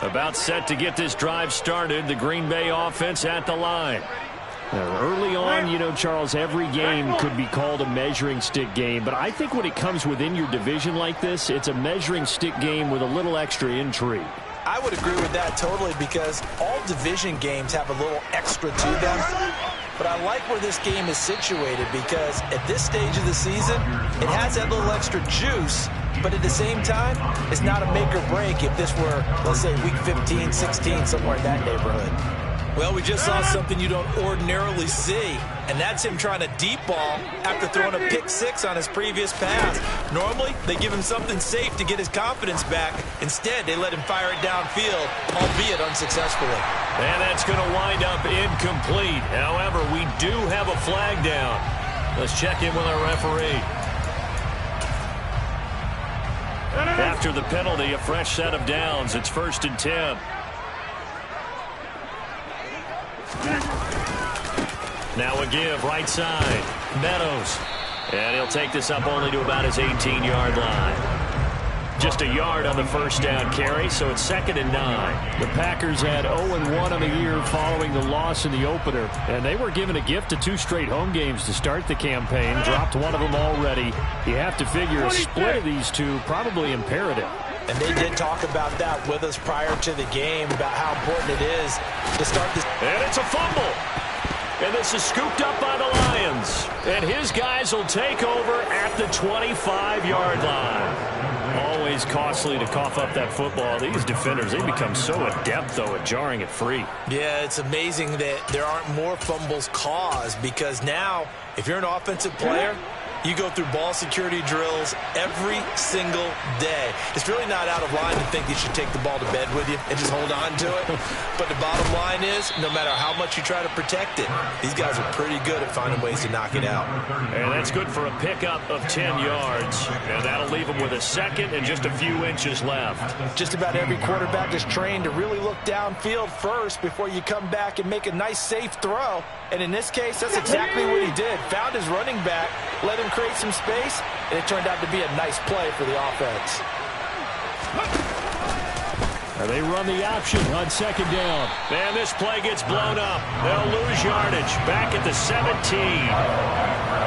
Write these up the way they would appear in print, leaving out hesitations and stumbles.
About set to get this drive started. The Green Bay offense at the line. Now, early on, you know, Charles, every game could be called a measuring stick game. But I think when it comes within your division like this, it's a measuring stick game with a little extra intrigue. I would agree with that totally because all division games have a little extra to them. But I like where this game is situated because at this stage of the season, it has that little extra juice. But at the same time, it's not a make or break if this were, let's say, week 15, 16, somewhere in that neighborhood. Well, we just saw something you don't ordinarily see, and that's him trying to deep ball after throwing a pick six on his previous pass. Normally, they give him something safe to get his confidence back. Instead, they let him fire it downfield, albeit unsuccessfully. And that's going to wind up incomplete. However, we do have a flag down. Let's check in with our referee. After the penalty, a fresh set of downs. It's 1st and 10. Now a give, right side. Meadows. And he'll take this up only to about his 18-yard line. Just a yard on the first down carry, so it's 2nd and 9. The Packers had 0-1 on the year following the loss in the opener, and they were given a gift of 2 straight home games to start the campaign. Dropped one of them already. You have to figure a split of these two probably imperative. And they did talk about that with us prior to the game, about how important it is to start this. And it's a fumble. And this is scooped up by the Lions. And his guys will take over at the 25-yard line. Always costly to cough up that football. These defenders, they become so adept, though, at jarring it free. Yeah, it's amazing that there aren't more fumbles caused because now, if you're an offensive player, you go through ball security drills every single day. It's really not out of line to think you should take the ball to bed with you and just hold on to it. But the bottom line is, no matter how much you try to protect it, these guys are pretty good at finding ways to knock it out. And that's good for a pickup of 10 yards. And that'll leave them with a second and just a few inches left. Just about every quarterback is trained to really look downfield first before you come back and make a nice, safe throw. And in this case, that's exactly what he did. Found his running back, let him create some space, and it turned out to be a nice play for the offense. And they run the option on 2nd down. And this play gets blown up. They'll lose yardage back at the 17.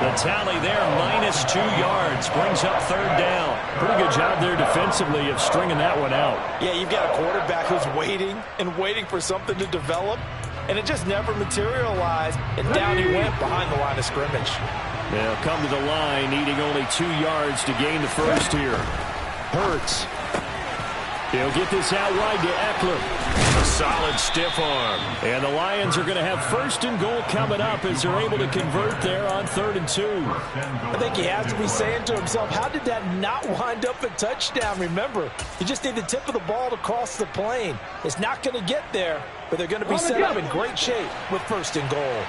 The tally there, -2 yards, brings up 3rd down. Pretty good job there defensively of stringing that one out. Yeah, you've got a quarterback who's waiting and waiting for something to develop, and it just never materialized, and down he went behind the line of scrimmage. They'll come to the line, needing only 2 yards to gain the first here. Hurts. He'll get this out wide to Eckler. A solid stiff arm. And the Lions are going to have 1st and goal coming up as they're able to convert there on 3rd and 2. I think he has to be saying to himself, how did that not wind up a touchdown? Remember, you just need the tip of the ball to cross the plane. It's not going to get there, but they're going to be set up in great shape with 1st and goal.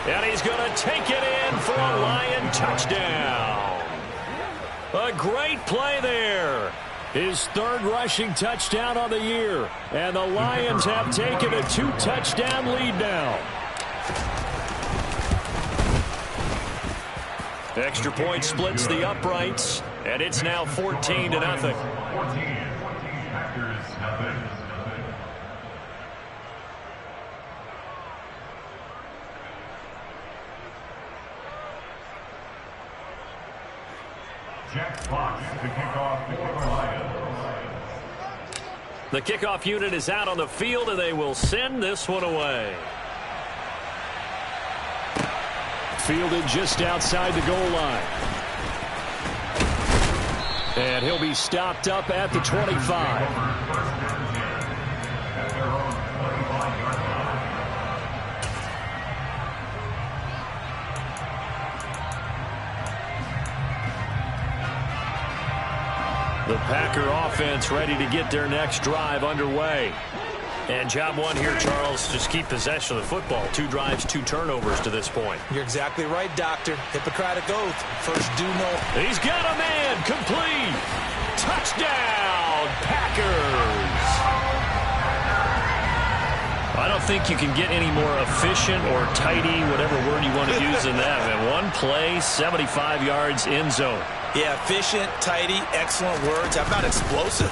And he's going to take it in for a Lion touchdown. A great play there. His 3rd rushing touchdown on the year. And the Lions have taken a 2-touchdown lead now. Extra point splits the uprights. And it's now 14-0. Jack Fox to kick off the Lions. The kickoff unit is out on the field, and they will send this one away. Fielded just outside the goal line. And he'll be stopped up at the 25. The Packer offense ready to get their next drive underway. And job one here, Charles, just keep possession of the football. 2 drives, 2 turnovers to this point. You're exactly right, Doctor. Hippocratic oath. First do no. He's got a man. Complete. Touchdown, Packers. I don't don't think you can get any more efficient or tidy, whatever word you want to use in that. Man, one play, 75 yards in zone. Yeah, efficient, tidy, excellent words. How about explosive?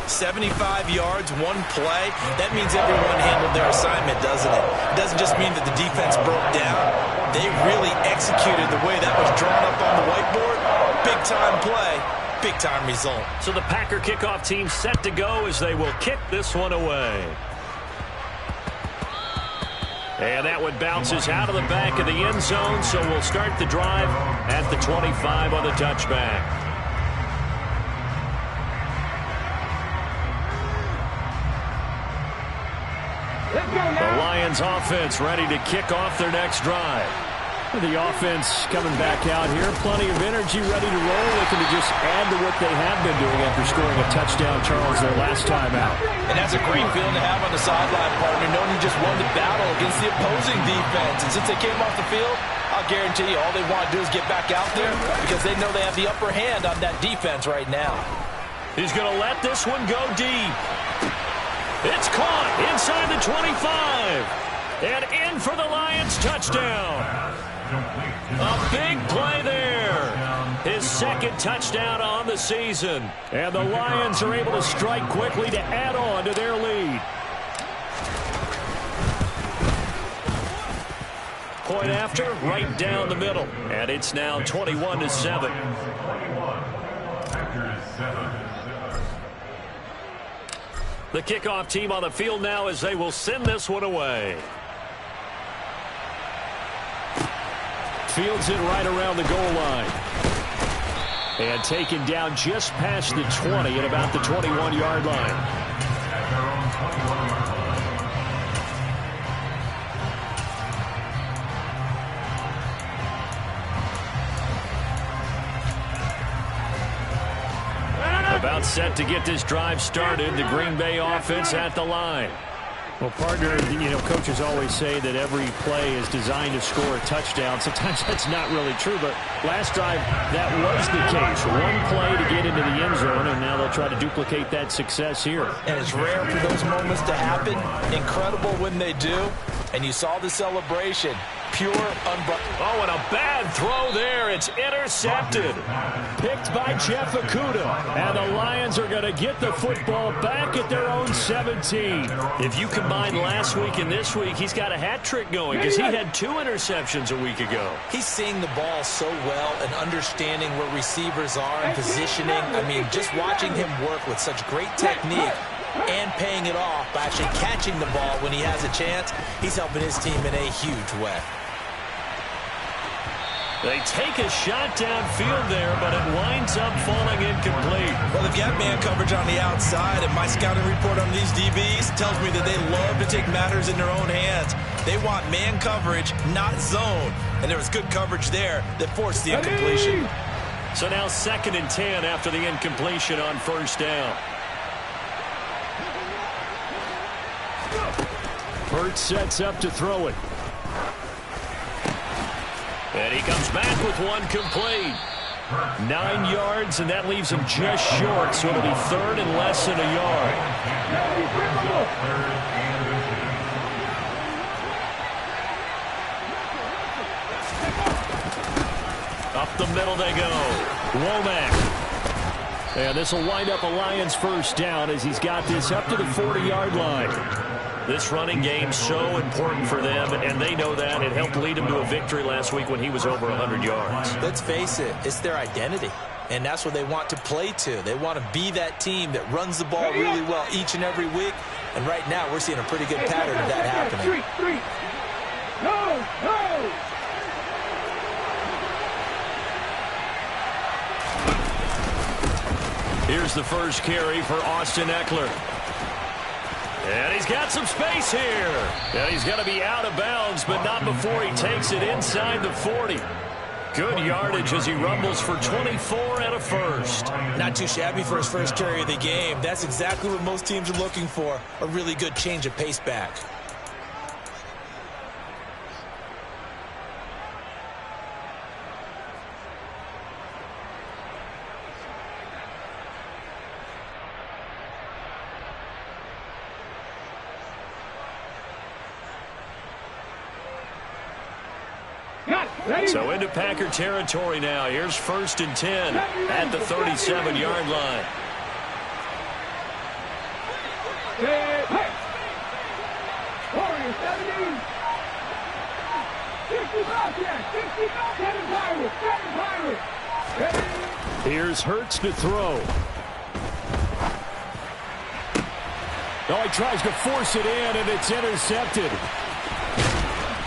75 yards, one play. That means everyone handled their assignment, doesn't it? It doesn't just mean that the defense broke down. They really executed the way that was drawn up on the whiteboard. Big-time play, big-time result. So the Packer kickoff team set to go as they will kick this one away. And that one bounces out of the back of the end zone, so we'll start the drive at the 25 on the touchback. The Lions offense ready to kick off their next drive. The offense coming back out here. Plenty of energy, ready to roll. Looking to just add to what they have been doing after scoring a touchdown, Charles, their last time out. And that's a great feeling to have on the sideline, partner, knowing you just won the battle against the opposing defense. And since they came off the field, I'll guarantee you all they want to do is get back out there because they know they have the upper hand on that defense right now. He's going to let this one go deep. It's caught inside the 25. And in for the Lions touchdown. A big play there. His second touchdown on the season. And the Lions are able to strike quickly to add on to their lead. Point after, right down the middle. And it's now 21-7. The kickoff team on the field now as they will send this one away. Fields it right around the goal line. And taken down just past the 20 at about the 21-yard line. About set to get this drive started. The Green Bay offense at the line. Well, partner, coaches always say that every play is designed to score a touchdown. Sometimes that's not really true, but last drive, that was the case. One play to get into the end zone, and now they'll try to duplicate that success here. And it's rare for those moments to happen. Incredible when they do. And you saw the celebration. Pure, oh, and a bad throw there. It's intercepted. Picked by Jeff Okudah. And the Lions are going to get the football back at their own 17. If you combine last week and this week, he's got a hat trick going because he had 2 interceptions a week ago. He's seeing the ball so well and understanding where receivers are and positioning. I mean, just watching him work with such great technique and paying it off by actually catching the ball when he has a chance, he's helping his team in a huge way. They take a shot downfield there, but it winds up falling incomplete. Well, they've got man coverage on the outside, and my scouting report on these DBs tells me that they love to take matters in their own hands. They want man coverage, not zone. And there was good coverage there that forced the incompletion. So now 2nd and 10 after the incompletion on first down. Burt sets up to throw it. And he comes back with one complete. 9 yards, and that leaves him just short, so it'll be 3rd and less than a yard. Up the middle they go. Womack. And this will wind up a Lions first down as he's got this up to the 40-yard line. This running game so important for them, and they know that. It helped lead them to a victory last week when he was over 100 yards. Let's face it, it's their identity, and that's what they want to play to. They want to be that team that runs the ball really well each and every week, and right now we're seeing a pretty good pattern of that happening. Here's the first carry for Austin Eckler. And he's got some space here. And he's going to be out of bounds, but not before he takes it inside the 40. Good yardage as he rumbles for 24 and a first. Not too shabby for his first carry of the game. That's exactly what most teams are looking for, a really good change of pace back. So into Packer territory now. Here's 1st and 10 at the 37-yard line. Here's Hurts to throw. Oh, he tries to force it in, and it's intercepted.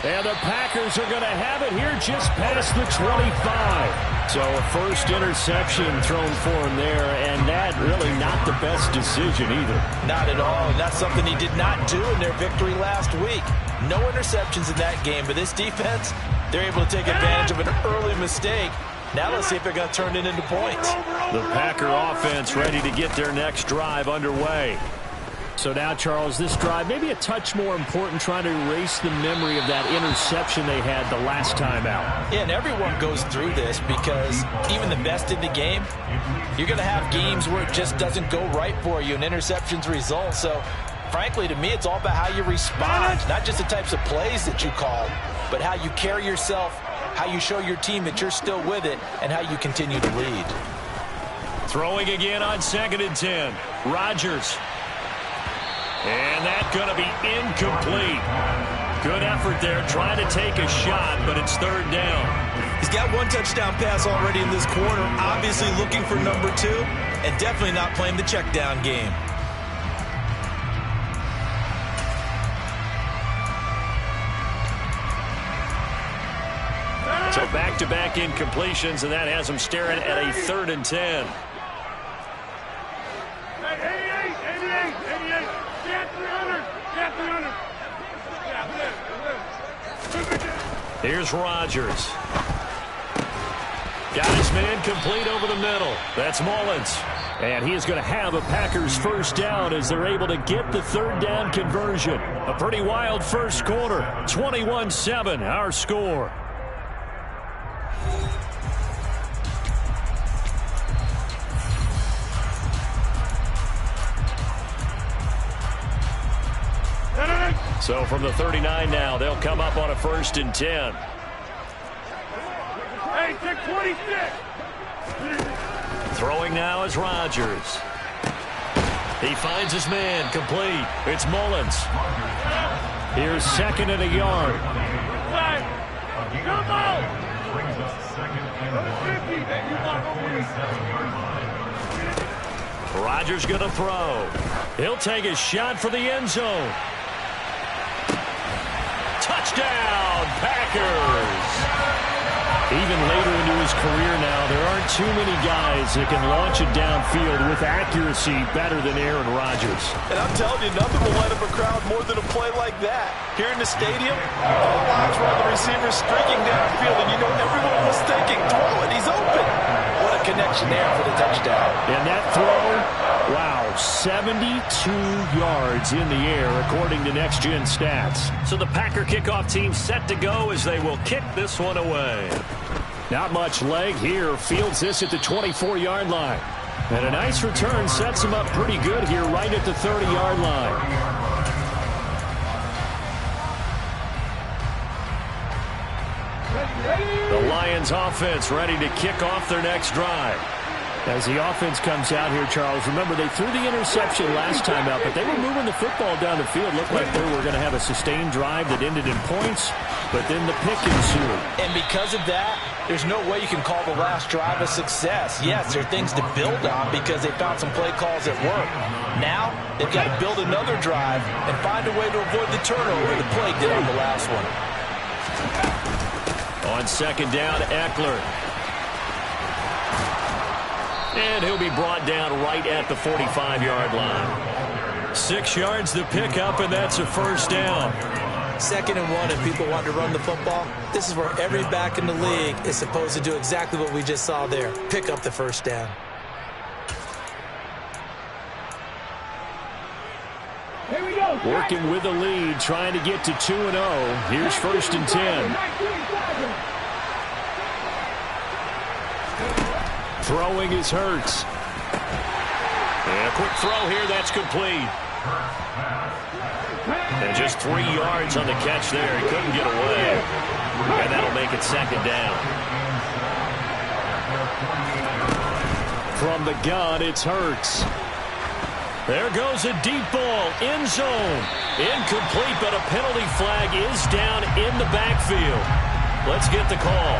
And the Packers are going to have it here just past the 25. So a first interception thrown for him there, and that really not the best decision either. Not at all, and that's something he did not do in their victory last week. No interceptions in that game, but this defense, they're able to take advantage of an early mistake. Now let's see if they're going to turn it into points. The Packer offense ready to get their next drive underway. So now, Charles, this drive maybe a touch more important, trying to erase the memory of that interception they had the last time out. Yeah, and everyone goes through this because even the best in the game, you're going to have games where it just doesn't go right for you and interceptions result. So, frankly, to me, it's all about how you respond, not just the types of plays that you call, but how you carry yourself, how you show your team that you're still with it, and how you continue to lead. Throwing again on 2nd and 10. Rodgers. And that's going to be incomplete. Good effort there, trying to take a shot, but it's 3rd down. He's got one touchdown pass already in this quarter, obviously looking for number 2, and definitely not playing the check down game. So back-to-back incompletions, and that has him staring at a 3rd and 10. Here's Rodgers. Got his man complete over the middle. That's Mullins. And he is going to have a Packers first down as they're able to get the 3rd down conversion. A pretty wild first quarter. 21-7, our score. So from the 39 now, they'll come up on a 1st and 10. Hey, take 26. Throwing now is Rodgers. He finds his man complete. It's Mullins. Here's 2nd and a yard. Come on. 50. Rodgers going to throw. He'll take a shot for the end zone. Touchdown, Packers! Even later into his career now, there aren't too many guys that can launch it downfield with accuracy better than Aaron Rodgers. And I'm telling you, nothing will light up a crowd more than a play like that. Here in the stadium, all eyes were on the receiver streaking downfield, and you know everyone was thinking, throw it, he's open. What a connection there for the touchdown. And that throw, wow, 72 yards in the air, according to Next Gen Stats. So the Packer kickoff team set to go as they will kick this one away. Not much leg here. Fields this at the 24-yard line. And a nice return sets him up pretty good here right at the 30-yard line. The Lions offense ready to kick off their next drive. As the offense comes out here, Charles, remember they threw the interception last time out, but they were moving the football down the field. Looked like they were going to have a sustained drive that ended in points, but then the pick ensued. And because of that, there's no way you can call the last drive a success. Yes, there are things to build on because they found some play calls that work. Now, they've got to build another drive and find a way to avoid the turnover the play did on the last one. On 2nd down, Eckler. And he'll be brought down right at the 45-yard line. 6 yards to pick up, and that's a first down. 2nd and 1, and people want to run the football. This is where every back in the league is supposed to do exactly what we just saw there. Pick up the first down. Here we go. Working with the lead, trying to get to 2-0. Here's 1st and 10. Throwing is Hurts. And a quick throw here, that's complete. And just 3 yards on the catch there. He couldn't get away. And that'll make it second down. From the gun, it's Hurts. There goes a deep ball, end zone. Incomplete, but a penalty flag is down in the backfield. Let's get the call.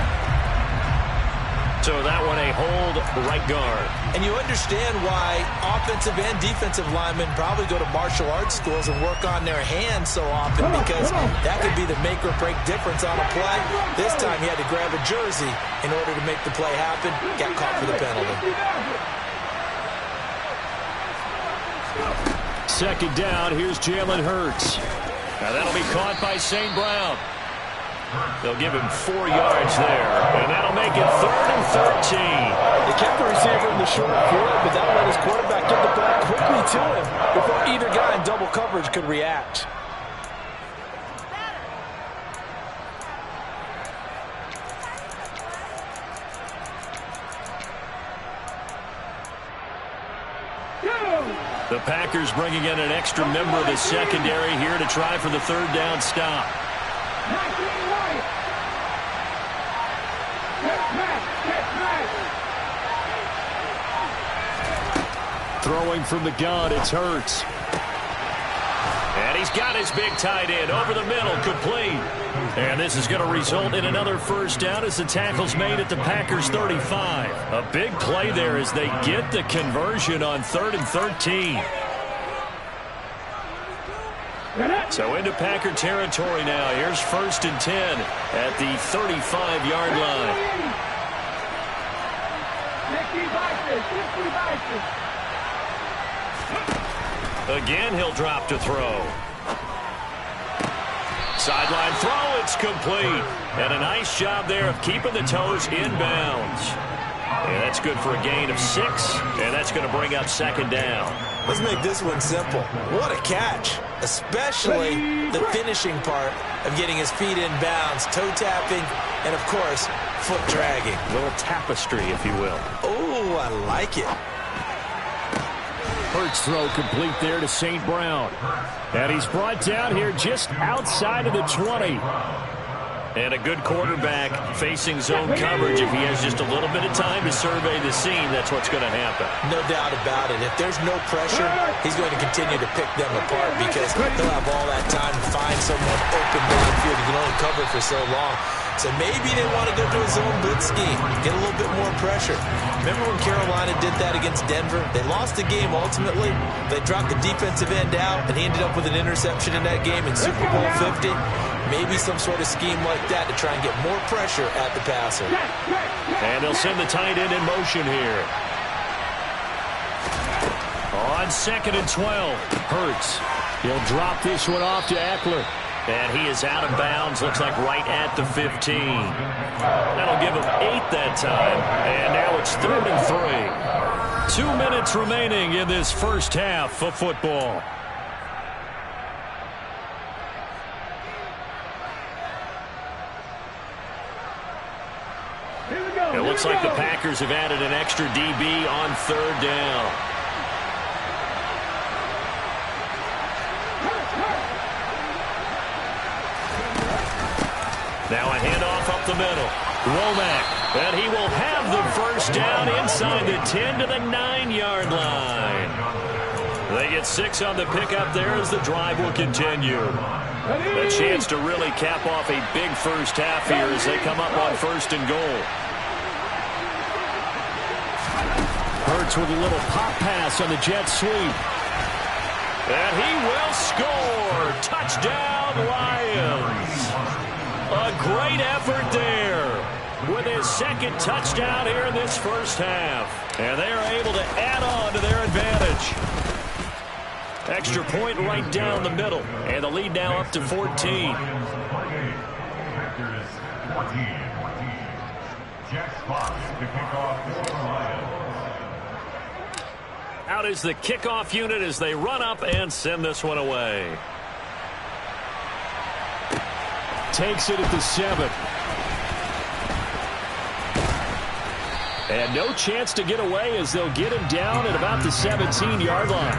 So that one a hold right guard. And you understand why offensive and defensive linemen probably go to martial arts schools and work on their hands so often, because that could be the make or break difference on a play. This time he had to grab a jersey in order to make the play happen. Got caught for the penalty. Second down, here's Jalen Hurts. Now that'll be caught by St. Brown. They'll give him 4 yards there, and that'll make it 3rd and 13. They kept the receiver in the short field, but that let his quarterback get the ball quickly to him before either guy in double coverage could react. The Packers bringing in an extra member of the secondary here to try for the 3rd down stop. Throwing from the gun, it's Hurts. And he's got his big tight end over the middle, complete. And this is going to result in another 1st down as the tackle's made at the Packers 35. A big play there as they get the conversion on 3rd and 13. So into Packer territory now. Here's 1st and 10 at the 35-yard line. Again, he'll drop to throw. Sideline throw, it's complete. And a nice job there of keeping the toes in bounds. And that's good for a gain of 6, and that's going to bring up 2nd down. Let's make this one simple. What a catch, especially the finishing part of getting his feet in bounds, toe tapping, and, of course, foot dragging. A little tapestry, if you will. Oh, I like it. Hurts throw complete there to St. Brown. And he's brought down here just outside of the 20. And a good quarterback facing zone coverage. If he has just a little bit of time to survey the scene, that's what's going to happen. No doubt about it. If there's no pressure, he's going to continue to pick them apart because he'll have all that time to find someone open downfield. He can only cover for so long. So maybe they want to go to a zone blitz scheme, get a little bit more pressure. Remember when Carolina did that against Denver? They lost the game ultimately. They dropped the defensive end out, and he ended up with an interception in that game in Super Bowl 50. Maybe some sort of scheme like that to try and get more pressure at the passer. And they'll send the tight end in motion here. On 2nd and 12, Hurts. He'll drop this one off to Eckler. And he is out of bounds, looks like right at the 15. That'll give him 8 that time. And now it's 3rd and 3. 2 minutes remaining in this first half of football. It looks like the Packers have added an extra DB on 3rd down. Now a handoff up the middle. Womack, and he will have the 1st down inside the 10 to the 9-yard line. They get 6 on the pickup there as the drive will continue. A chance to really cap off a big first half here as they come up on 1st and goal. Hurts with a little pop pass on the jet sweep. And he will score. Touchdown, Lions. A great effort there with his 2nd touchdown here in this first half. And they are able to add on to their advantage. Extra point right down the middle. And the lead now up to 14. Out is the kickoff unit as they run up and send this one away. Takes it at the 7. And no chance to get away as they'll get him down at about the 17-yard line.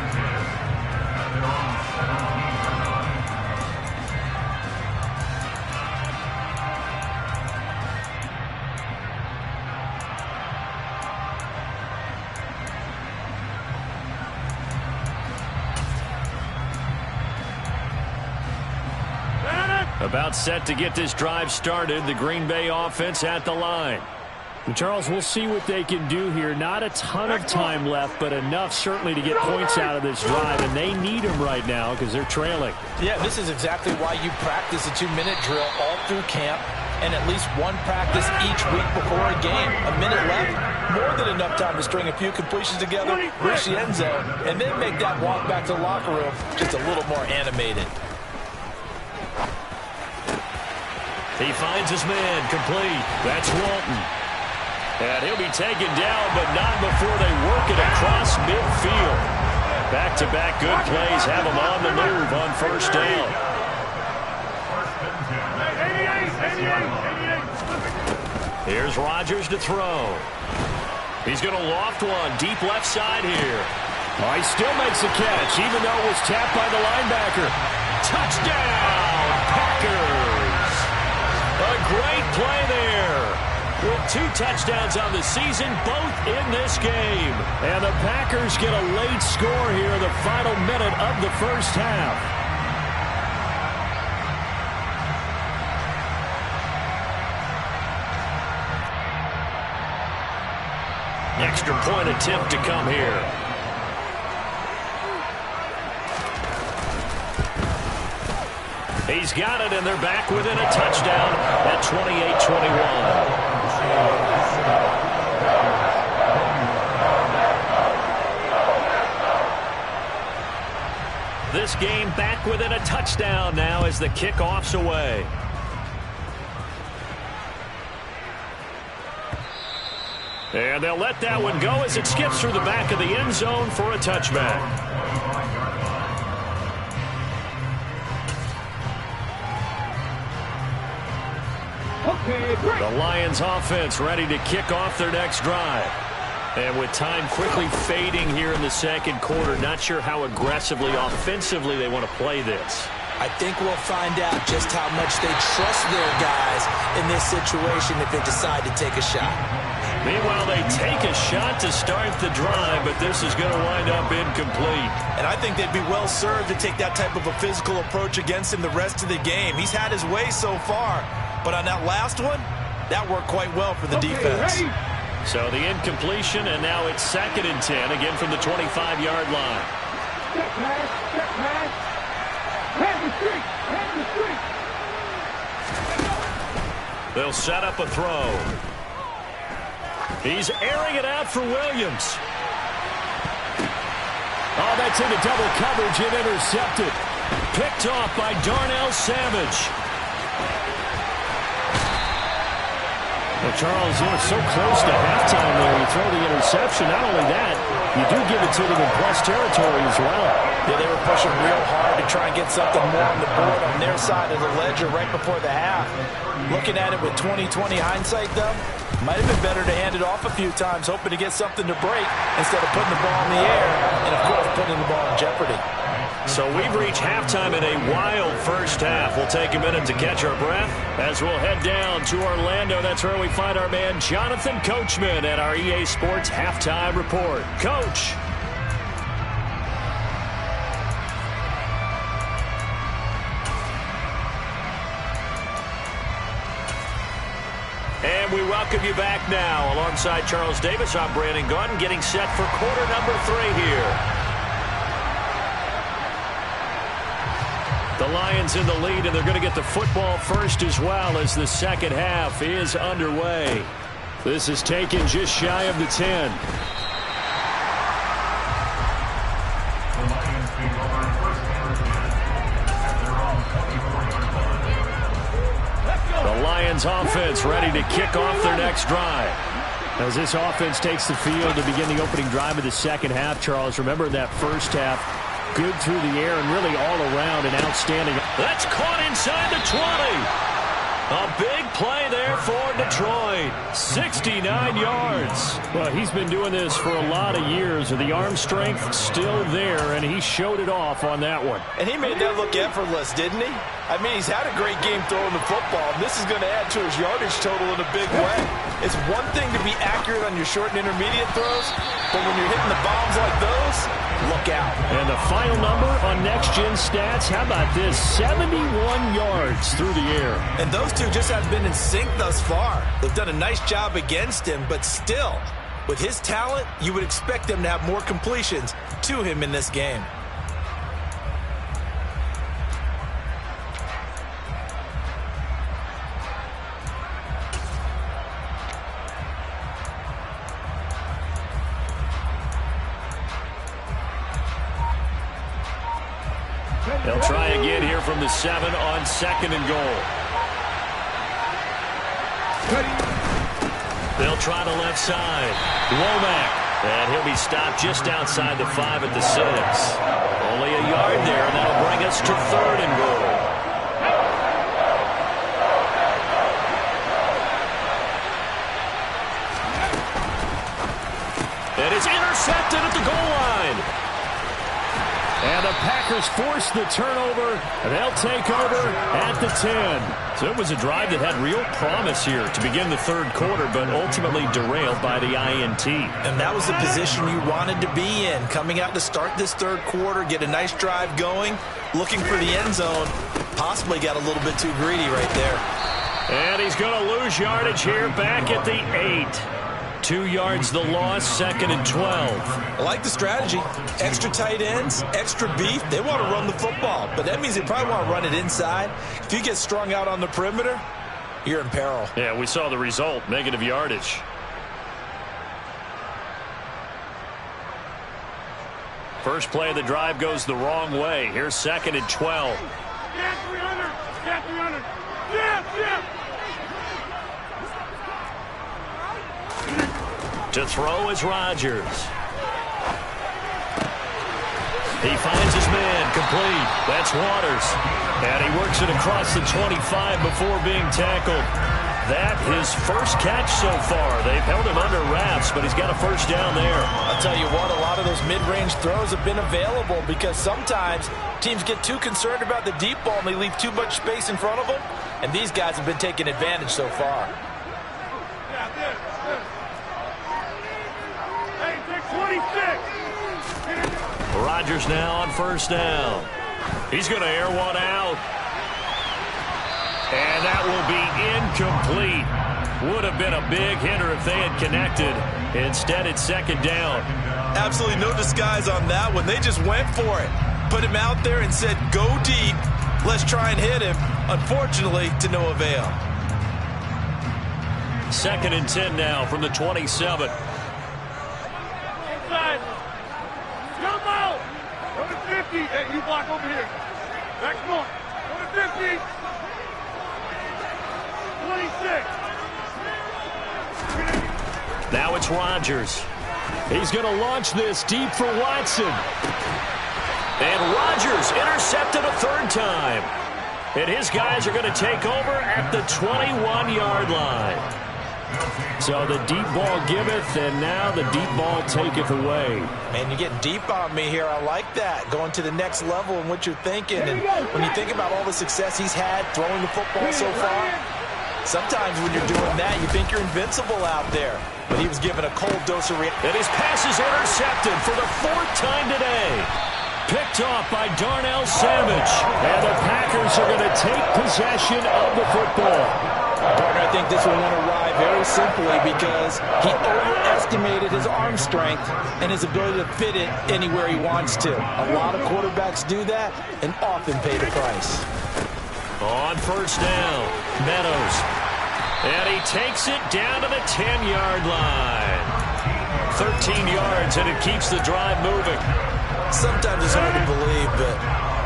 About set to get this drive started. The Green Bay offense at the line. And Charles, we'll see what they can do here. Not a ton of time left, but enough certainly to get points out of this drive, and they need them right now because they're trailing. Yeah, this is exactly why you practice a 2-minute drill all through camp and at least one practice each week before a game. A minute left, more than enough time to string a few completions together, reach the end zone, and then make that walk back to the locker room just a little more animated. He finds his man complete. That's Walton. And he'll be taken down, but not before they work it across midfield. Back-to-back good plays have him on the move on first down. Here's Rodgers to throw. He's going to loft one deep left side here. Oh, he still makes a catch, even though it was tapped by the linebacker. Touchdown, Packers! A great play there. With 2 touchdowns on the season, both in this game. And the Packers get a late score here in the final minute of the first half. Extra point attempt to come here. He's got it, and they're back within a touchdown at 28-21. This game back within a touchdown now as the kickoff's away. And they'll let that one go as it skips through the back of the end zone for a touchback. The Lions offense ready to kick off their next drive. And with time quickly fading here in the second quarter, not sure how aggressively, offensively they want to play this. I think we'll find out just how much they trust their guys in this situation if they decide to take a shot. Meanwhile, they take a shot to start the drive, but this is going to wind up incomplete. And I think they'd be well served to take that type of a physical approach against him the rest of the game. He's had his way so far, but on that last one, that worked quite well for the defense. So the incompletion, and now it's 2nd and 10, again from the 25-yard line. They'll set up a throw. He's airing it out for Williams. Oh, that's into double coverage and intercepted. Picked off by Darnell Savage. Well, Charles, so close to halftime there. You throw the interception. Not only that, you do give it to them in plus territory as well. Yeah, they were pushing real hard to try and get something more on the board on their side of the ledger right before the half. Looking at it with 20/20 hindsight, though, might have been better to hand it off a few times, hoping to get something to break instead of putting the ball in the air and, of course, putting the ball in jeopardy. So we've reached halftime in a wild first half. We'll take a minute to catch our breath as we'll head down to Orlando. That's where we find our man Jonathan Coachman at our EA Sports Halftime Report. Coach. And we welcome you back now. Alongside Charles Davis, I'm Brandon Gaudin, getting set for quarter number 3 here. The Lions in the lead, and they're going to get the football first as well as the second half is underway. This is taken just shy of the 10. The Lions offense ready to kick off their next drive. As this offense takes the field to begin the opening drive of the second half, Charles, remember that first half, good through the air and really all around and outstanding. That's caught inside the 20. A big play there for Detroit. 69 yards. Well, he's been doing this for a lot of years. The arm strength still there, and he showed it off on that one. And he made that look effortless, didn't he? I mean, he's had a great game throwing the football. This is going to add to his yardage total in a big way. It's one thing to be accurate on your short and intermediate throws, but when you're hitting the bombs like those, look out. And the final number on next-gen stats, how about this? 71 yards through the air. And those two just haven't been in sync thus far. They've done a nice job against him, but still, with his talent, you would expect them to have more completions to him in this game. They'll try again here from the 7 on 2nd and goal. They'll try the left side. Womack. And he'll be stopped just outside the 5 at the 6. Only a yard there, and that'll bring us to 3rd and goal. It is intercepted at the goal line. And the Packers force the turnover. They'll take over at the 10. So it was a drive that had real promise here to begin the 3rd quarter, but ultimately derailed by the INT. And that was the position you wanted to be in. Coming out to start this 3rd quarter, get a nice drive going, looking for the end zone. Possibly got a little bit too greedy right there. And he's going to lose yardage here back at the 8. 2 yards the loss, 2nd and 12. I like the strategy. Extra tight ends, extra beef. They want to run the football, but that means they probably want to run it inside. If you get strung out on the perimeter, you're in peril. Yeah, we saw the result, negative yardage. First play of the drive goes the wrong way. Here's 2nd and 12. Yeah, 300. Yeah, 300. Yeah. To throw is Rodgers. He finds his man, complete. That's Waters. And he works it across the 25 before being tackled. That his first catch so far. They've held him under wraps, but he's got a first down there. I'll tell you what, a lot of those mid-range throws have been available because sometimes teams get too concerned about the deep ball and they leave too much space in front of them. And these guys have been taking advantage so far. Rodgers now on first down. He's going to air one out. And that will be incomplete. Would have been a big hitter if they had connected. Instead, it's 2nd down. Absolutely no disguise on that one. They just went for it. Put him out there and said, go deep. Let's try and hit him. Unfortunately, to no avail. 2nd and 10 now from the 27. Inside. Jump out. Go to 50. Hey, you block over here. Back north. Go to 50. 26. Now it's Rodgers. He's going to launch this deep for Watson. And Rodgers intercepted a 3rd time. And his guys are going to take over at the 21-yard line. So the deep ball giveth, and now the deep ball taketh away. Man, you're getting deep on me here. I like that. Going to the next level in what you're thinking. And when you think about all the success he's had throwing the football so far, sometimes when you're doing that, you think you're invincible out there. But he was given a cold dose of reality. And his pass is intercepted for the 4th time today. Picked off by Darnell Savage. And the Packers are going to take possession of the football. Partner, I think this one went awry very simply because he overestimated his arm strength and his ability to fit it anywhere he wants to. A lot of quarterbacks do that and often pay the price. On first down, Meadows. And he takes it down to the 10-yard line. 13 yards, and it keeps the drive moving. Sometimes it's hard to believe, but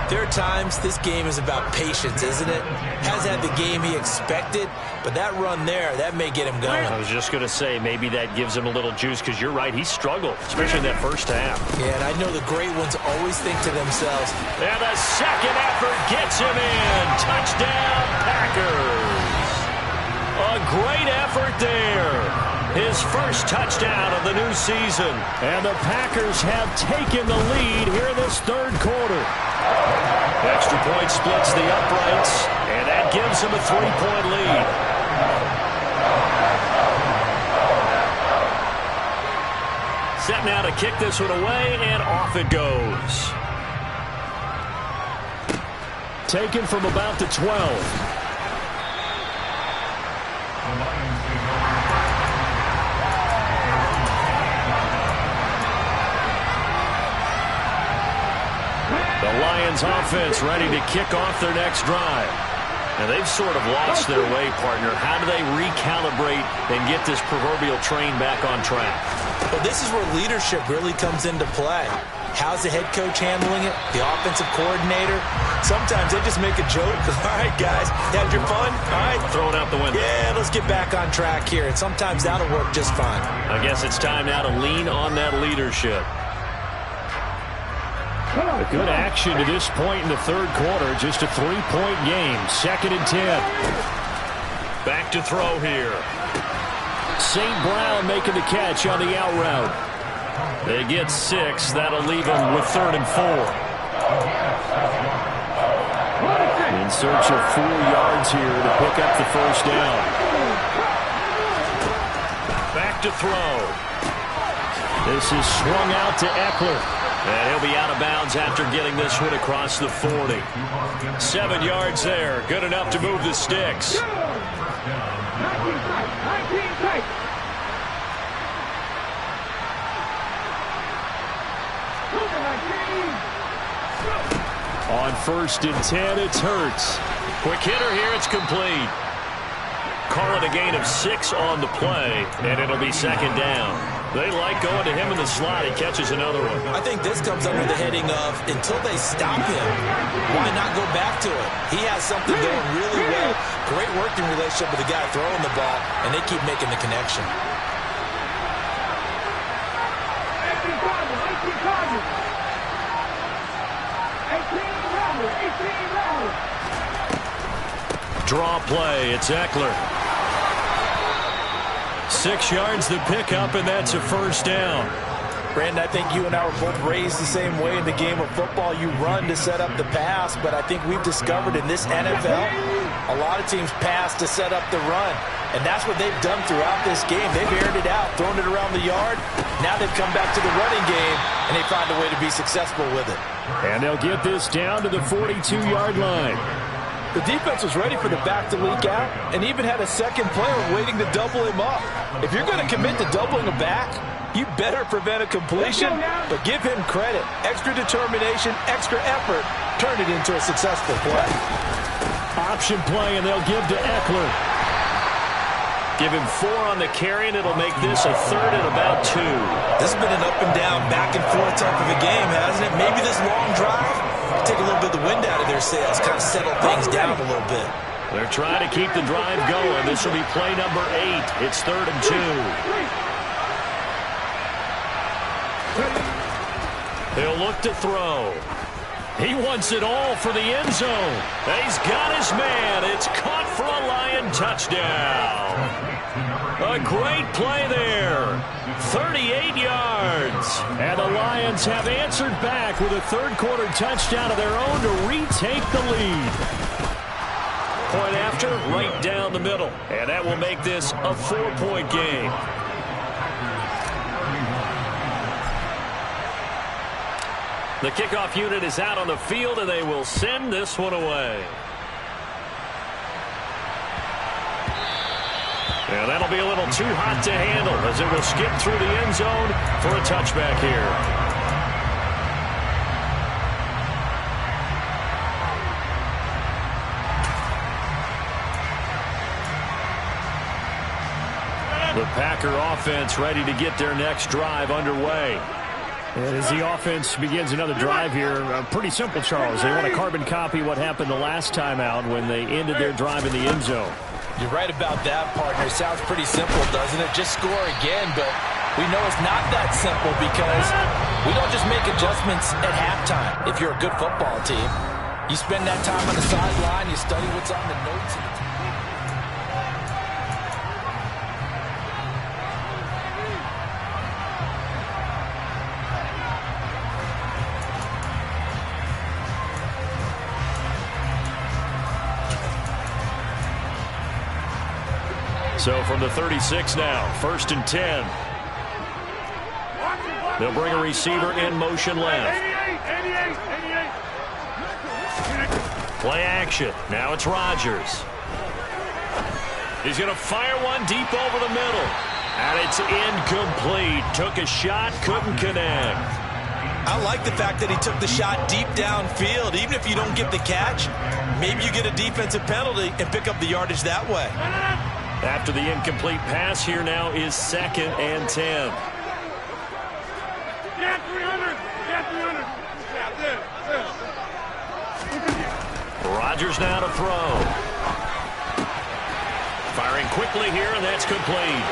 there are times this game is about patience, isn't it? Has had the game he expected, but that run there, that may get him going. I was just going to say, maybe that gives him a little juice, because you're right, he struggled, especially in that first half. Yeah, and I know the great ones always think to themselves. And the second effort gets him in. Touchdown, Packers. A great effort there. His first touchdown of the new season. And the Packers have taken the lead here in this 3rd quarter. Extra point splits the uprights, and that gives him a 3-point lead. Set now to kick this one away, and off it goes. taken from about the 12. The Lions offense ready to kick off their next drive. And they've sort of lost their way, partner. How do they recalibrate and get this proverbial train back on track? Well, this is where leadership really comes into play. How's the head coach handling it? The offensive coordinator? Sometimes they just make a joke. All right, guys, had your fun? All right. Throw it out the window. Yeah, let's get back on track here. And sometimes that'll work just fine. I guess it's time now to lean on that leadership. A good action to this point in the third quarter. Just a 3-point game. 2nd and 10. Back to throw here. St. Brown making the catch on the out route. They get 6. That'll leave them with 3rd and 4. In search of 4 yards here to pick up the first down. Back to throw. This is swung out to Eckler. And he'll be out of bounds after getting this one across the 40. 7 yards there. Good enough to move the sticks. On 1st and 10, it's Hurts. Quick hitter here. It's complete. Call it a gain of 6 on the play, and it'll be 2nd down. They like going to him in the slot. He catches another one. I think this comes under the heading of until they stop him, why not go back to it? He has something going really well. Great working relationship with the guy throwing the ball, and they keep making the connection. Draw play. It's Eckler. 6 yards the pickup, and that's a first down. Brandon, I think you and I were both raised the same way in the game of football. You run to set up the pass, but I think we've discovered in this NFL, a lot of teams pass to set up the run. And that's what they've done throughout this game. They've aired it out, thrown it around the yard. Now they've come back to the running game, and they find a way to be successful with it. And they'll get this down to the 42-yard line. The defense was ready for the back to leak out and even had a second player waiting to double him up. If you're going to commit to doubling a back, you better prevent a completion, but give him credit. Extra determination, extra effort, turn it into a successful play. Option play, and they'll give to Eckler. Give him 4 on the carry, and it'll make this a 3rd and about 2. This has been an up and down, back and forth type of a game, hasn't it? Maybe this long drive take a little bit of the wind out of their sails, kind of settle things down a little bit. They're trying to keep the drive going. This will be play number 8. It's 3rd and 2. He'll look to throw. He wants it all for the end zone. He's got his man. It's caught for a Lion touchdown. A great play there. 38 yards. And the Lions have answered back with a third-quarter touchdown of their own to retake the lead. Point after, right down the middle. And that will make this a 4-point game. The kickoff unit is out on the field, and they will send this one away. And that'll be a little too hot to handle as it will skip through the end zone for a touchback here. The Packer offense ready to get their next drive underway. And as the offense begins another drive here, pretty simple, Charles. They want to carbon copy what happened the last time out when they ended their drive in the end zone. You're right about that, partner. It sounds pretty simple, doesn't it? Just score again, but we know it's not that simple because we don't just make adjustments at halftime. If you're a good football team, you spend that time on the sideline, you study what's on the notes. So from the 36 now, 1st and 10. They'll bring a receiver in motion left. 88. Play action. Now it's Rodgers. He's going to fire one deep over the middle. And it's incomplete. Took a shot, couldn't connect. I like the fact that he took the shot deep downfield. Even if you don't get the catch, maybe you get a defensive penalty and pick up the yardage that way. After the incomplete pass, here now is 2nd and 10. Yeah, 300. Yeah, 300. Yeah, Rodgers now to throw. Firing quickly here, and that's complete.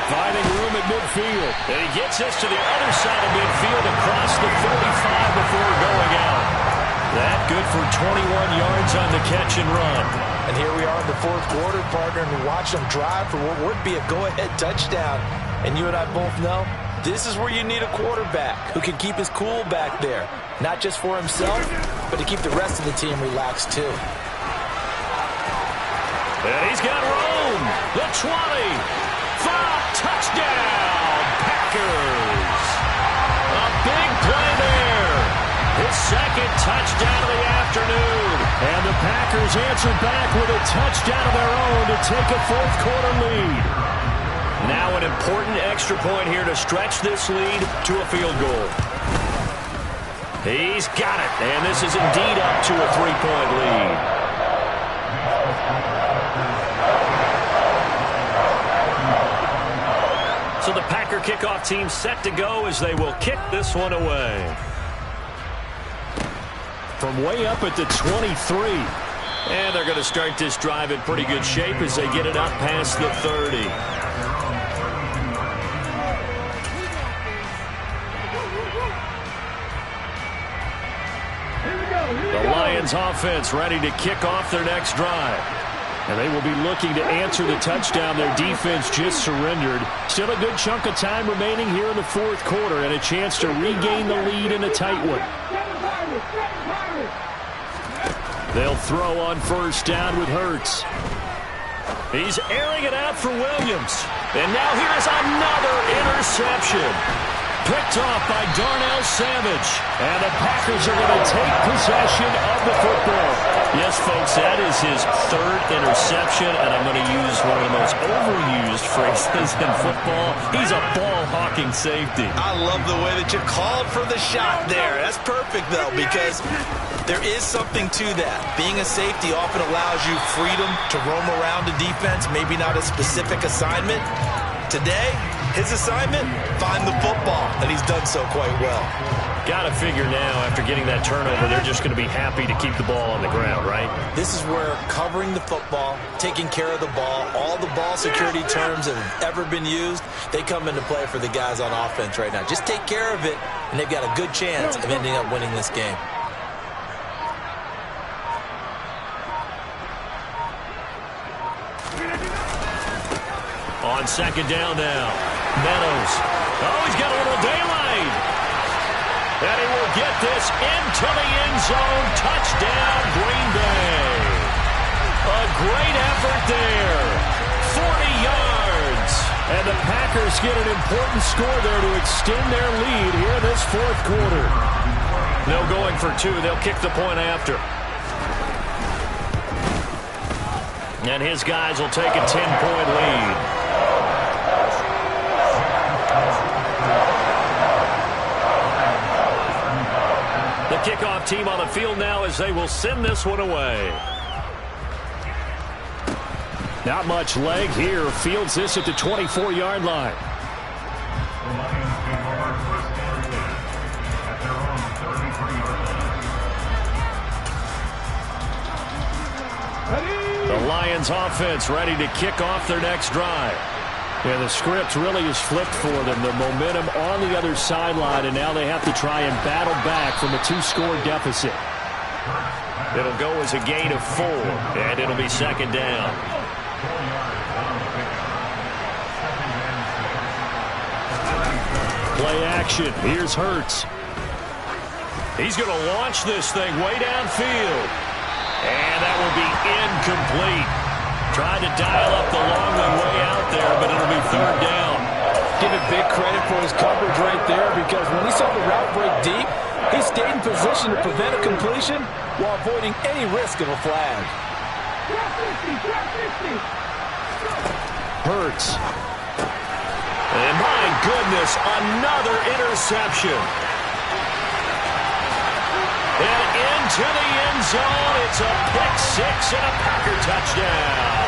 Finding room at midfield. And he gets this to the other side of midfield across the 45 before going out. That good for 21 yards on the catch and run. And here we are in the 4th quarter, partner, and watch them drive for what would be a go-ahead touchdown. And you and I both know this is where you need a quarterback who can keep his cool back there. Not just for himself, but to keep the rest of the team relaxed too. And he's got room. The 20. 5, touchdown, Packers. A big play there. His 2nd touchdown of the afternoon. And the Packers answer back with a touchdown of their own to take a 4th quarter lead. Now an important extra point here to stretch this lead to a field goal. He's got it. And this is indeed up to a 3-point lead. So the Packer kickoff team set to go as they will kick this one away. From way up at the 23. And they're going to start this drive in pretty good shape as they get it up past the 30. The Lions offense ready to kick off their next drive. And they will be looking to answer the touchdown their defense just surrendered. Still a good chunk of time remaining here in the 4th quarter and a chance to regain the lead in a tight one. They'll throw on 1st down with Hurts. He's airing it out for Williams. And now here's another interception. Picked off by Darnell Savage. And the Packers are going to take possession of the football. Yes, folks, that is his 3rd interception, and I'm going to use one of the most overused phrases in football. He's a ball-hawking safety. I love the way that you called for the shot there. That's perfect, though, because there is something to that. Being a safety often allows you freedom to roam around the defense, maybe not a specific assignment. Today, his assignment, find the football, and he's done so quite well. Got to figure now, after getting that turnover, they're just going to be happy to keep the ball on the ground, right? This is where covering the football, taking care of the ball, all the ball security terms that have ever been used, they come into play for the guys on offense right now. Just take care of it, and they've got a good chance of ending up winning this game. On 2nd down now, Meadows. Oh, he's got a little daylight. And he will get this into the end zone. Touchdown, Green Bay. A great effort there. 40 yards. And the Packers get an important score there to extend their lead here in this 4th quarter. No going for 2. They'll kick the point after. And his guys will take a 10-point lead. The kickoff team on the field now as they will send this one away. Not much leg here. Fields this at the 24-yard line. The Lions offense ready to kick off their next drive. Yeah, the script really is flipped for them. The momentum on the other sideline, and now they have to try and battle back from a 2-score deficit. It'll go as a gain of 4, and it'll be 2nd down. Play action. Here's Hurts. He's going to launch this thing way downfield. And that will be incomplete. Tried to dial up the long one way out there, but it'll be 3rd down. Give him big credit for his coverage right there, because when he saw the route break deep, he stayed in position to prevent a completion while avoiding any risk of a flag. Hurts. And my goodness, another interception. And into the end zone, it's a pick-6 and a Packer touchdown.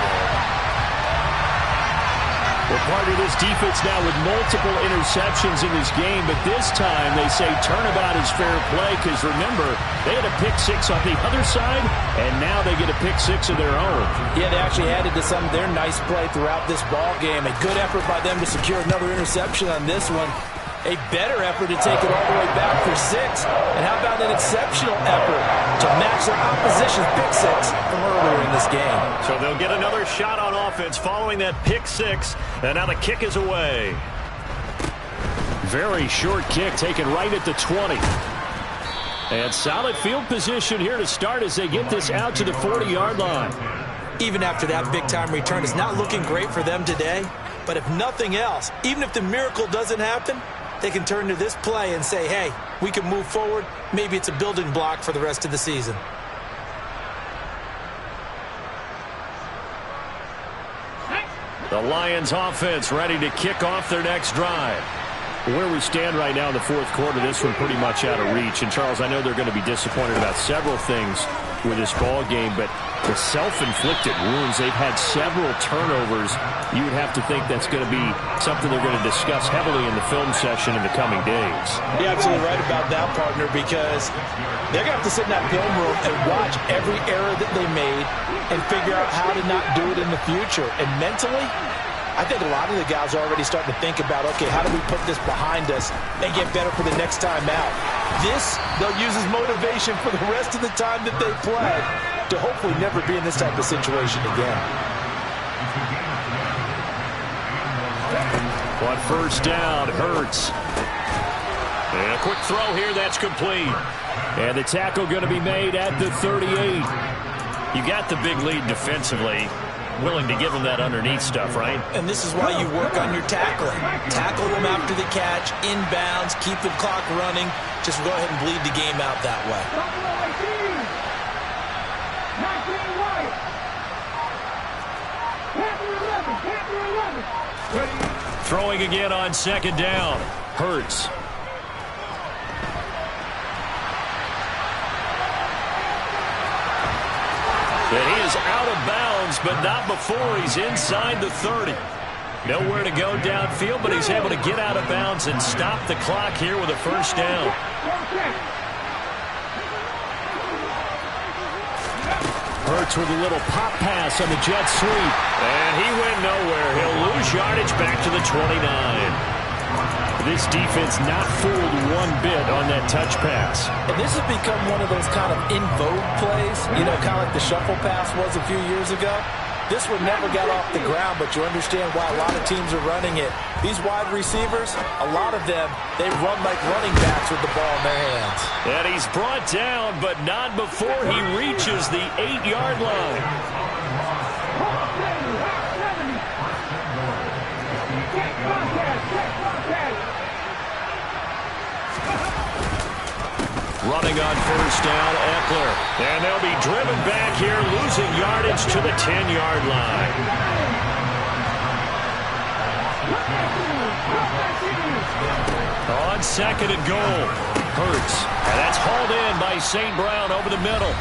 Well, part of this defense now with multiple interceptions in this game, but this time they say turnabout is fair play, because remember, they had a pick-6 on the other side, and now they get a pick-6 of their own. Yeah, they actually added to some of their nice play throughout this ball game. A good effort by them to secure another interception on this one. A better effort to take it all the way back for 6. And how about an exceptional effort to match their opposition's pick-6 from earlier in this game? So they'll get another shot on offense following that pick-6, and now the kick is away. Very short kick taken right at the 20. And solid field position here to start as they get this out to the 40-yard line. Even after that big-time return, it's not looking great for them today. But if nothing else, even if the miracle doesn't happen, they can turn to this play and say, hey, we can move forward. Maybe it's a building block for the rest of the season. The Lions offense ready to kick off their next drive. Where we stand right now in the fourth quarter, this one pretty much out of reach. And, Charles, I know they're going to be disappointed about several things with this ball game, but the self-inflicted wounds, they've had several turnovers. You would have to think that's going to be something they're going to discuss heavily in the film session in the coming days. You're absolutely right about that, partner, because they're going to have to sit in that film room and watch every error that they made and figure out how to not do it in the future. And mentally, I think a lot of the guys are already starting to think about, okay, how do we put this behind us and get better for the next time out? This, they'll use as motivation for the rest of the time that they play to hopefully never be in this type of situation again. On first down, Hurts. And a quick throw here, that's complete. And the tackle going to be made at the 38. You got the big lead defensively. Willing to give them that underneath stuff, right? And this is why you work on your tackling. Tackle them after the catch, inbounds, keep the clock running. Just go ahead and bleed the game out that way. Throwing again on second down. Hurts. And he is out of bounds, but not before he's inside the 30. Nowhere to go downfield, but he's able to get out of bounds and stop the clock here with a first down. Hurts with a little pop pass on the jet sweep. And he went nowhere. He'll lose yardage back to the 29. This defense not fooled one bit on that touch pass. And this has become one of those kind of in vogue plays, you know, kind of like the shuffle pass was a few years ago. This one never got off the ground, but you understand why a lot of teams are running it. These wide receivers, a lot of them, they run like running backs with the ball in their hands. And he's brought down, but not before he reaches the 8-yard line. Running on first down, Eckler. And they'll be driven back here, losing yardage to the 10-yard line. On second and goal, Hurts. And that's hauled in by St. Brown over the middle.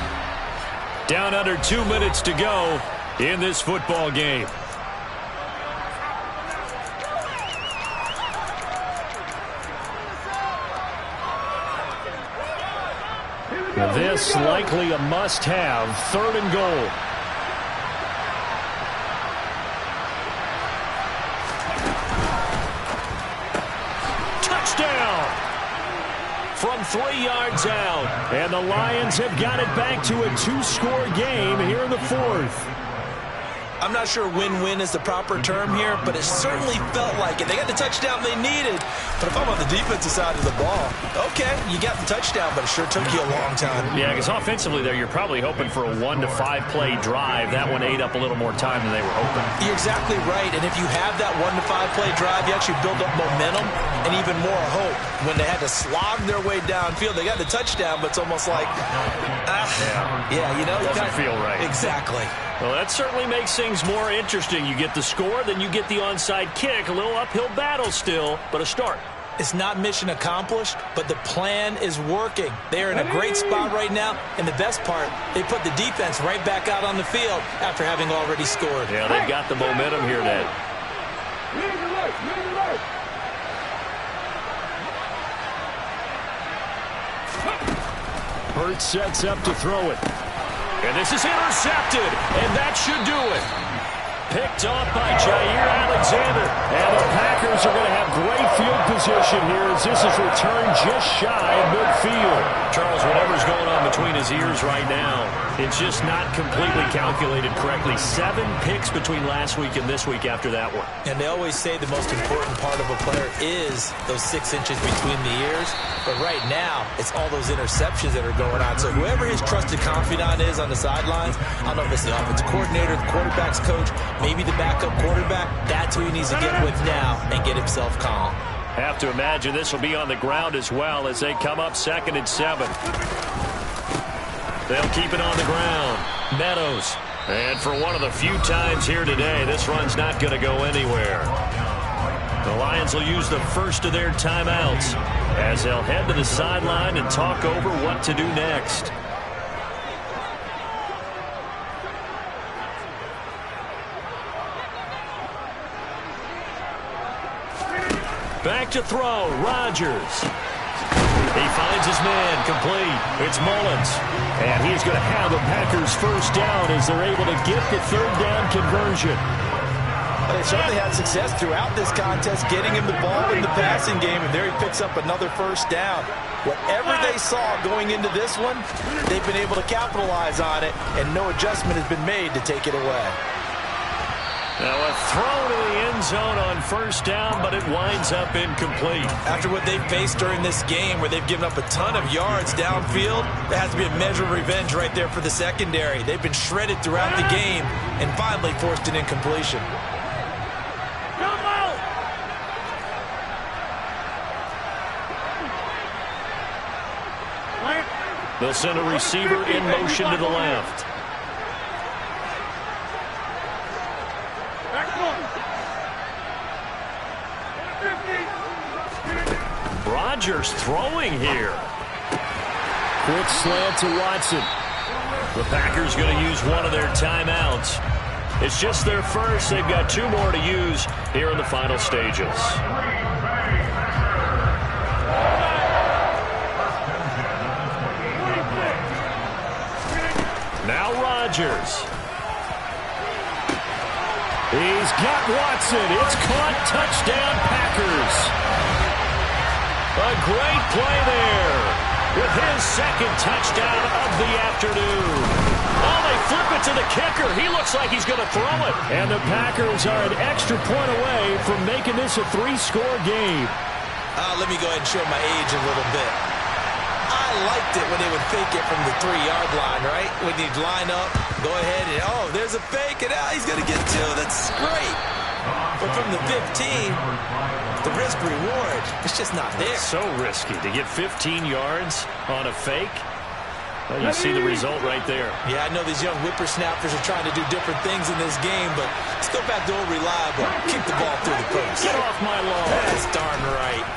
Down under 2 minutes to go in this football game. This likely a must-have, third and goal. Touchdown! From 3 yards out. And the Lions have got it back to a 2-score game here in the fourth. I'm not sure win-win is the proper term here, but it certainly felt like it. They got the touchdown they needed, but if I'm on the defensive side of the ball, okay, you got the touchdown, but it sure took you a long time. Yeah, because offensively there, you're probably hoping for a 1 to 5 play drive. That one ate up a little more time than they were hoping. You're exactly right, and if you have that 1 to 5 play drive, you actually build up momentum and even more hope. When they had to slog their way downfield, they got the touchdown, but it's almost like, you know, doesn't feel right. Exactly. Well, that certainly makes things more interesting. You get the score, then you get the onside kick. A little uphill battle still, but a start. It's not mission accomplished, but the plan is working. They are in a great spot right now, and the best part, they put the defense right back out on the field after having already scored. Yeah, they've got the momentum here then. Hurts sets up to throw it. And this is intercepted, and that should do it. Picked off by Jair Alexander. And the Packers are going to have great field position here as this is returned just shy of midfield. Charles, whatever's going on between his ears right now, it's just not completely calculated correctly. 7 picks between last week and this week after that one. And they always say the most important part of a player is those 6 inches between the ears. But right now, it's all those interceptions that are going on. So whoever his trusted confidant is on the sidelines, I don't know if it's the offensive coordinator, the quarterback's coach, maybe the backup quarterback, that's who he needs to get with now and get himself calm. Have to imagine this will be on the ground as well as they come up 2nd and 7. They'll keep it on the ground. Meadows. And for one of the few times here today, this run's not going to go anywhere. The Lions will use the first of their timeouts as they'll head to the sideline and talk over what to do next. Back to throw, Rodgers. He finds his man, complete. It's Mullins. And he's going to have the Packers first down as they're able to get the 3rd down conversion. They certainly had success throughout this contest, getting him the ball in the passing game, and there he picks up another first down. Whatever they saw going into this one, they've been able to capitalize on it, and no adjustment has been made to take it away. Now a throw to the end zone on 1st down, but it winds up incomplete. After what they've faced during this game where they've given up a ton of yards downfield, there has to be a measure of revenge right there for the secondary. They've been shredded throughout the game and finally forced an incompletion. They'll send a receiver in motion to the left. Rodgers throwing here. Quick slant to Watson. The Packers going to use one of their timeouts. It's just their first. They've got 2 more to use here in the final stages. Now Rodgers. He's got Watson. It's caught. Touchdown, Packers. A great play there with his 2nd touchdown of the afternoon. Oh, they flip it to the kicker. He looks like he's going to throw it. And the Packers are an extra point away from making this a 3-score game. Let me go ahead and show my age a little bit. I liked it when they would fake it from the 3-yard line, right? When you'd line up, go ahead and, oh, there's a fake, and he's going to get 2. That's great. But from the 15, the risk-reward, it's just not there. It's so risky to get 15 yards on a fake. Well, you see the result right there. Yeah, I know these young whippersnappers are trying to do different things in this game, but let's go back to old reliable. Kick the ball through the post. Get off my lawn. That's darn right.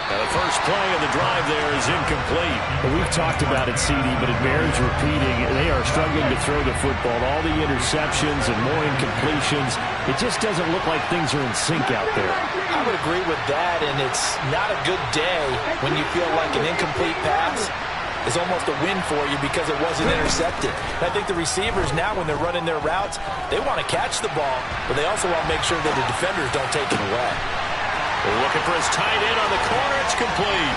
Now the first play of the drive there is incomplete. Well, we've talked about it, CD, but it bears repeating. They are struggling to throw the football. All the interceptions and more incompletions, it just doesn't look like things are in sync out there. I would agree with that, and it's not a good day when you feel like an incomplete pass is almost a win for you because it wasn't intercepted. And I think the receivers now, when they're running their routes, they want to catch the ball, but they also want to make sure that the defenders don't take it away. They're looking for his tight end on the corner. It's complete.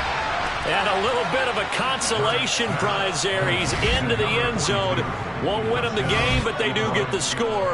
And a little bit of a consolation prize there. He's into the end zone. Won't win him the game, but they do get the score.